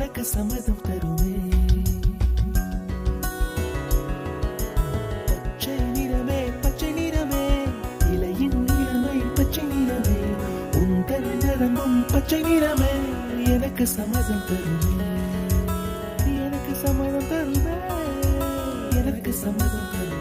எனக்கு சம்மதம் தருமே. பச்சை நிறமே பச்சை நிறமே, இலையின் நிறமை பச்சை நிறமே, உங்கள் நிறமும் பச்சை நிறமே, எனக்கு சம்மதம் தருமே, எனக்கு சம்மதம் தருமே, எனக்கு சம்மதம் தருமே.